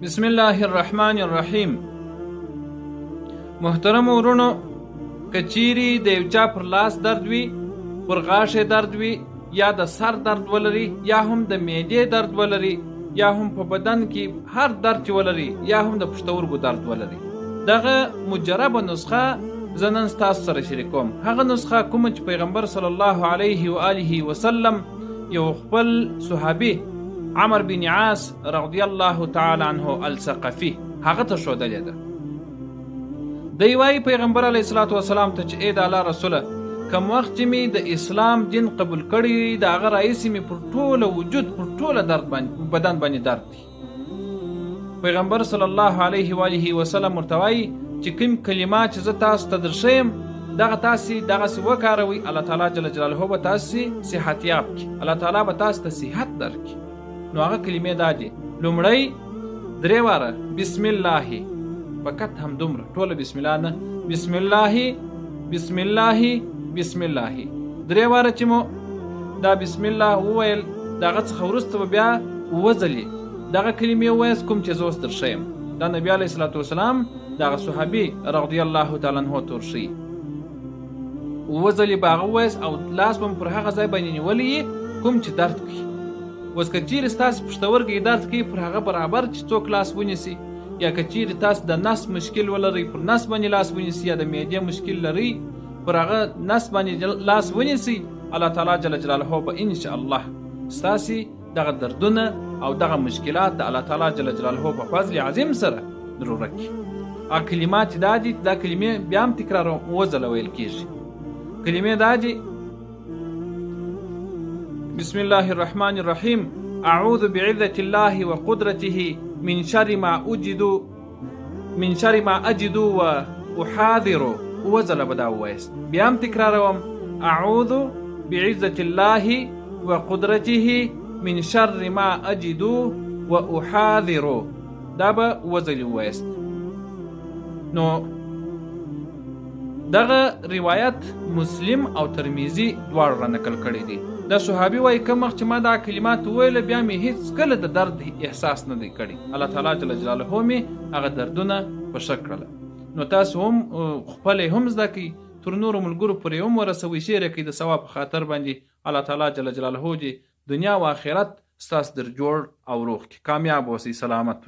بسم الله الرحمن الرحیم. محترم ورونو، کچيري د یو چا پر لاس درد وي، پر غاښ درد وي، یا د سر درد ولري، یا هم د معدې درد ولري، یا هم په بدن کې هر درد چې ولري، یا هم د پښتورګو درد ولري، دغه مجربه نسخه زه نن ستاسو سره شریکوم. هغه نسخه کومه چې پیغمبر صلی الله علیه و آله وسلم یو خپل صحابي عمر بن عاص رضی الله تعالی عنه الثقفي هغه ته ښودلې ده. دی وایي پیغمبر علیه الصلاة والسلام ته چې ای د الله رسوله، کوم وخت چې مې د اسلام دین قبول کړی د هغه راهیسې مې پر ټوله وجود پر ټوله درد بدن باندې درد دی. پیغمبر صلی الله علیه و آله وسلم ورته وایي چې کوم کلمات چې زه تاسو ته درښیم دغه تاسې دغسې وکاروئ، الله تعالی جل جلاله به تاسې صحت یاب کړي، الله تعالی به تاسو ته صحت درکړي. نو هغه کلمې دا دي: لومړی 3 واره بسم الله، فقط هم دومره، ټوله بسم الله نه، بسم الله بسم الله بسم الله. 3 واره چې مو دا بسم الله وویل، دغه څخه وروسته به بیا 7 ځلې دغه کلمې ووایاست کوم چې زه اوس درښیم. دا نبي علیه الصلاة والسلام دغه صحابي رضی الله تعالی عنه ته ورښیي. 7 ځلې به هغه ووایاست او لاس به پر هغه ځای باندې نیولی کوم چې درد کوي. اوس که چیرې ستاسو پښتورګي درد کوي، پر هغه برابر چې څوک لاس ونیسي، یا که چیرې تاسو د نس مشکل ولرئ پر نس باندې لاس ونیسي، یا د معدې مشکل لرئ پر هغه نس باندې لاس ونیسي، الله تعالی جل جلاله به ان شاء الله ستاسې دغه دردونه او دغه مشکلات د الله تعالی جل جلاله په فضل عظیم سره ضرور کړي. هغه کلمات دا دي، دا کلمې بیا هم تکراروم، 7 ځله ویل کېږي. کلمې دا دي: بسم الله الرحمن الرحیم، اعوذ بعزة الله وقدرته من شر ما اجد واحاذر. 7 ځله به دا ووایاست. بیا هم تکراروم: اعوذ بعزة الله وقدرته من شر ما اجد واحاذر. دا به 7 ځلې ووایاست. نو دغه روایت مسلم او ترمذی دواړو را نقل کړی دی. دا صحابي وایي کوم وخت چې ما دا کلمات وویله بیا مې هیڅ کله د درد احساس نه دی کړی، الله تعالی جل جلاله مې هغه دردونه په ښه کړله. نو تاسو هم خپل هم زده کړئ، تر نورو ملګرو پورې هم ورسوئ، شیر کړئ د ثواب په خاطر باندې. الله تعالی جل جلاله دې دنیا او آخرت ستاسو در جوړ او روغ کړي. کامیاب اوسئ، سلامت.